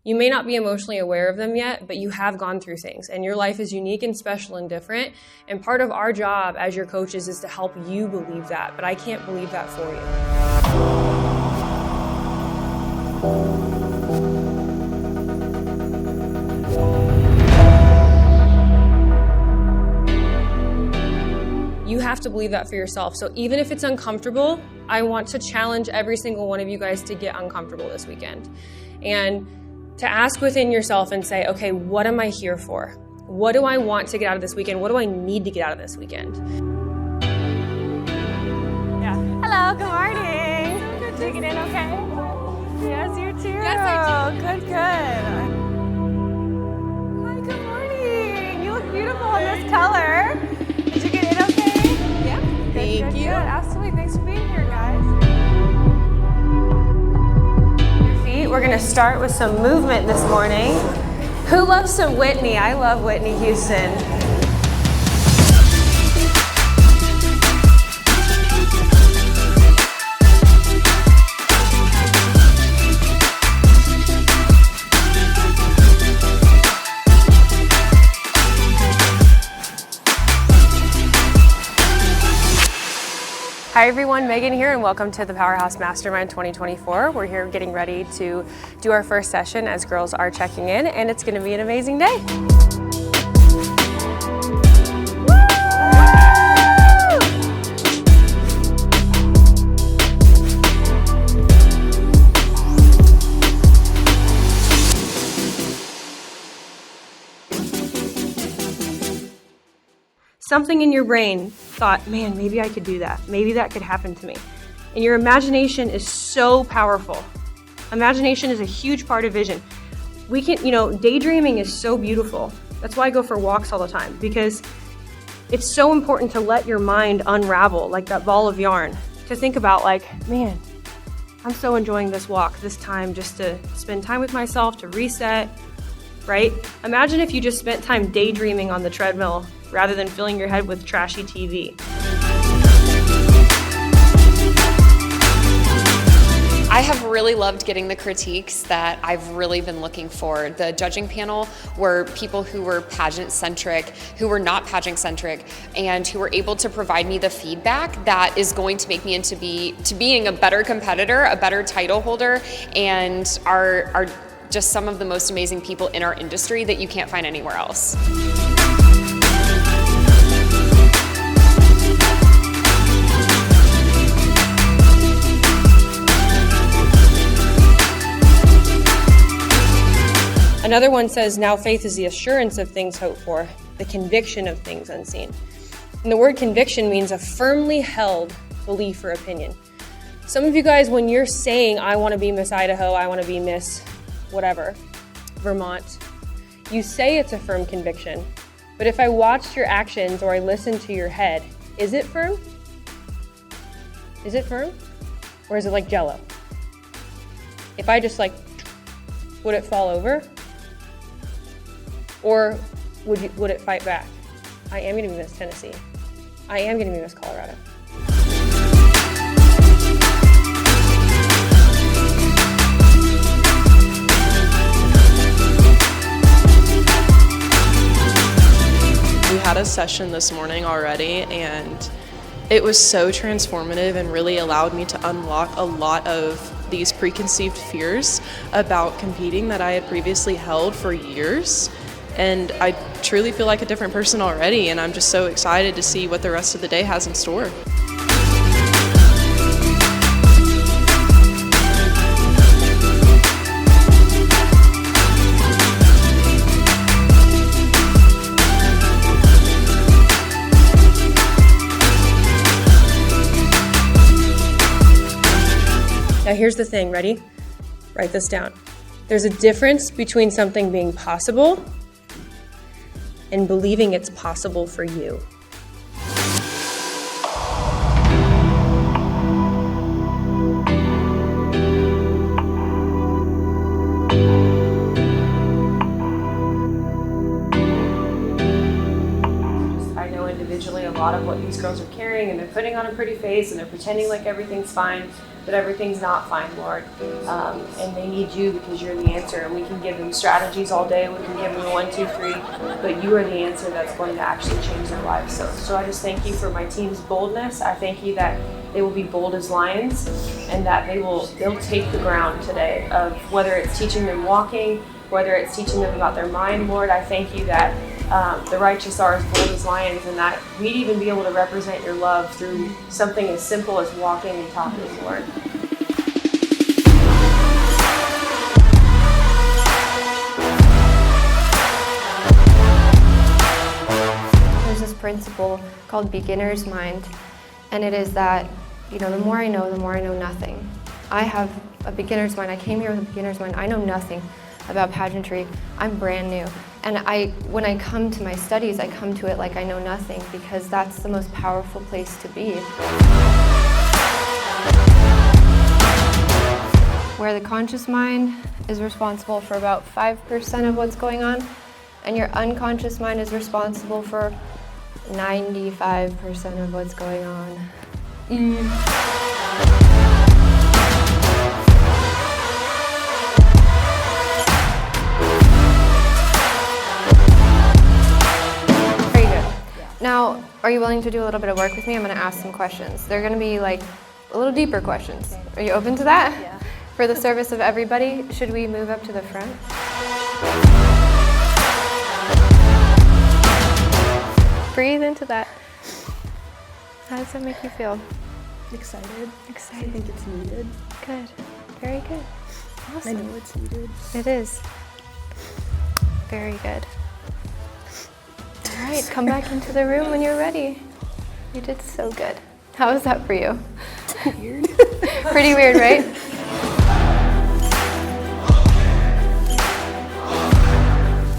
You may not be emotionally aware of them yet, but you have gone through things, and your life is unique and special and different. And part of our job as your coaches is to help you believe that, but I can't believe that for you. You have to believe that for yourself. So even if it's uncomfortable, I want to challenge every single one of you guys to get uncomfortable this weekend. And to ask within yourself and say, okay, what am I here for? What do I want to get out of this weekend? What do I need to get out of this weekend? Yeah. Hello, good morning. So good. Did you get in okay? Yes, you too. Yes, I did. Good, good. Hi, good morning. You look beautiful in this color. Did you get in okay? Yeah. Thank you. Good. Absolutely. Thanks for being here, guys. We're gonna start with some movement this morning. Who loves some Whitney? I love Whitney Houston. Hi everyone, Megan here and welcome to the Powerhouse Mastermind 2024. We're here getting ready to do our first session as girls are checking in, and it's gonna be an amazing day. Something in your brain thought, man, maybe I could do that. Maybe that could happen to me. And your imagination is so powerful. Imagination is a huge part of vision. We can, daydreaming is so beautiful. That's why I go for walks all the time, because it's so important to let your mind unravel like that ball of yarn. To think about man, I'm so enjoying this walk, this time just to spend time with myself, to reset, right? Imagine if you just spent time daydreaming on the treadmill rather than filling your head with trashy TV. I have really loved getting the critiques that I've really been looking for. The judging panel were people who were pageant-centric, who were not pageant-centric, and who were able to provide me the feedback that is going to make me into being a better competitor, a better title holder, and are just some of the most amazing people in our industry that you can't find anywhere else. Another one says, now faith is the assurance of things hoped for, the conviction of things unseen. And the word conviction means a firmly held belief or opinion. Some of you guys, when you're saying, I want to be Miss Idaho, I want to be Miss whatever, Vermont, you say it's a firm conviction. But if I watched your actions or I listened to your head, is it firm? Is it firm? Or is it like Jell-O? If I just would it fall over? Or would it fight back? I am going to be Miss Tennessee. I am going to be Miss Colorado. We had a session this morning already, and it was so transformative and really allowed me to unlock a lot of these preconceived fears about competing that I had previously held for years. And I truly feel like a different person already, and I'm just so excited to see what the rest of the day has in store. Now here's the thing, ready? Write this down. There's a difference between something being possible and believing it's possible for you. I know individually a lot lot of what these girls are carrying, and they're putting on a pretty face and they're pretending like everything's fine, but everything's not fine, Lord. And they need you because you're the answer. And we can give them strategies all day. We can give them the 1, 2, 3, but you are the answer that's going to actually change their lives. So I just thank you for my team's boldness. I thank you that they will be bold as lions, and that they'll take the ground today, of whether it's teaching them walking, whether it's teaching them about their mind, Lord. I thank you that the righteous are as bold as lions, and that we'd even be able to represent your love through something as simple as walking and talking, Lord. There's this principle called beginner's mind, and it is that, the more I know nothing. I have a beginner's mind. I came here with a beginner's mind. I know nothing about pageantry. I'm brand new. And when I come to my studies, I come to it like I know nothing, because that's the most powerful place to be. Where the conscious mind is responsible for about 5% of what's going on, and your unconscious mind is responsible for 95% of what's going on. Now, are you willing to do a little bit of work with me? I'm going to ask some questions. They're going to be like a little deeper questions. Are you open to that? Yeah. For the service of everybody, should we move up to the front? Breathe into that. How does that make you feel? Excited. Excited. I think it's needed. Good. Very good. Awesome. I know it's needed. It is. Very good. All right, come back into the room when you're ready. You did so good. How was that for you? Weird. Pretty weird, right?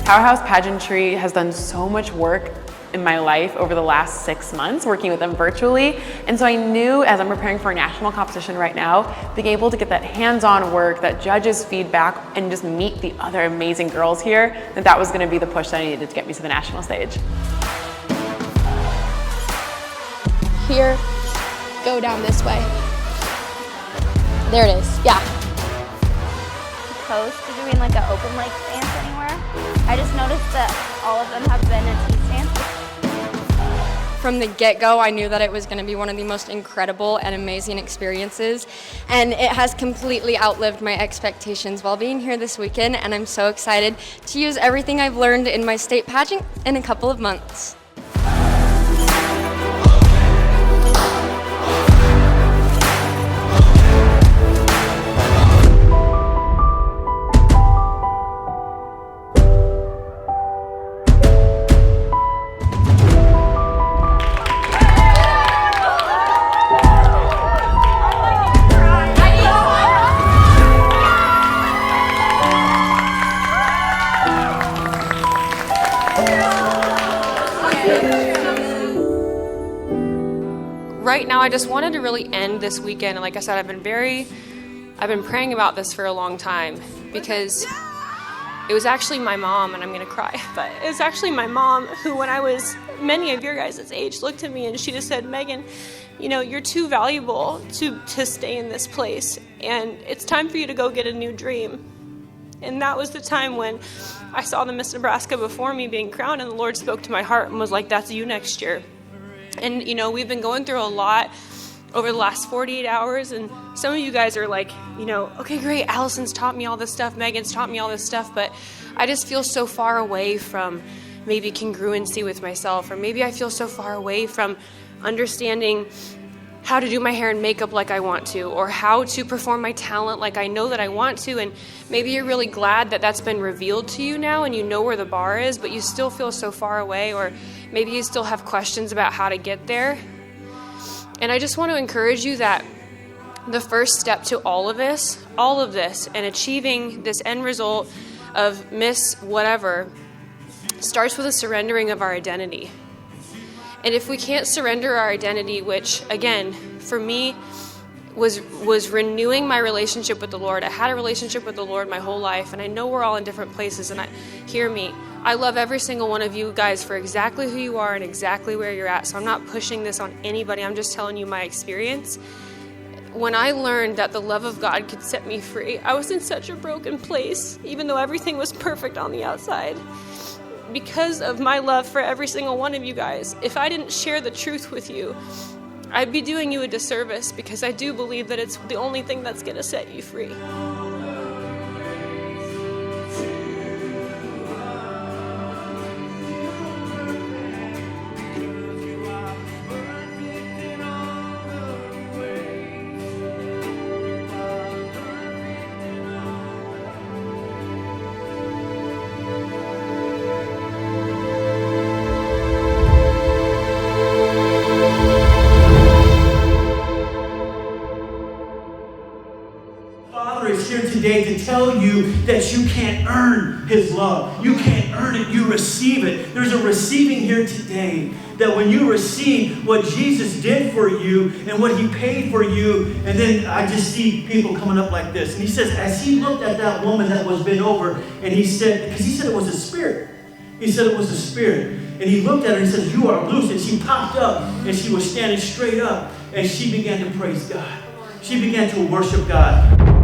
Powerhouse Pageantry has done so much work in my life over the last 6 months, working with them virtually. And so I knew, as I'm preparing for a national competition right now, being able to get that hands-on work, that judges' feedback, and just meet the other amazing girls here, that was gonna be the push that I needed to get me to the national stage. Here, go down this way. There it is, yeah. Opposed to doing like an open leg stance anywhere. I just noticed that all of them have been a T-stance. From the get-go, I knew that it was going to be one of the most incredible and amazing experiences, and it has completely outlived my expectations while being here this weekend, and I'm so excited to use everything I've learned in my state pageant in a couple of months. Right now, I just wanted to really end this weekend. And like I said, I've been praying about this for a long time, because it was actually my mom, and I'm gonna cry, but it was actually my mom who, when I was many of your guys' age, looked at me and she just said, Megan, you're too valuable to stay in this place, and it's time for you to go get a new dream. And that was the time when I saw the Miss Nebraska before me being crowned, and the Lord spoke to my heart and was like, that's you next year. And, we've been going through a lot over the last 48 hours, and some of you guys are like, okay, great, Allison's taught me all this stuff, Megan's taught me all this stuff, but I just feel so far away from maybe congruency with myself, or maybe I feel so far away from understanding how to do my hair and makeup like I want to, or how to perform my talent like I know that I want to. And maybe you're really glad that that's been revealed to you now, and you know where the bar is, but you still feel so far away, or maybe you still have questions about how to get there. And I just want to encourage you that the first step to all of this, and achieving this end result of Miss Whatever, starts with a surrendering of our identity. And if we can't surrender our identity, which, again, for me, was renewing my relationship with the Lord. I had a relationship with the Lord my whole life, and I know we're all in different places, and hear me. I love every single one of you guys for exactly who you are and exactly where you're at. So I'm not pushing this on anybody. I'm just telling you my experience. When I learned that the love of God could set me free, I was in such a broken place, even though everything was perfect on the outside. Because of my love for every single one of you guys, if I didn't share the truth with you, I'd be doing you a disservice, because I do believe that it's the only thing that's going to set you free. Today to tell you that you can't earn His love. You can't earn it, you receive it. There's a receiving here today, that when you receive what Jesus did for you and what He paid for you, and then I just see people coming up like this. And he says, as he looked at that woman that was bent over, and he said, because he said it was a spirit. He said it was a spirit. And he looked at her and he says, you are loose. And she popped up and she was standing straight up and she began to praise God. She began to worship God.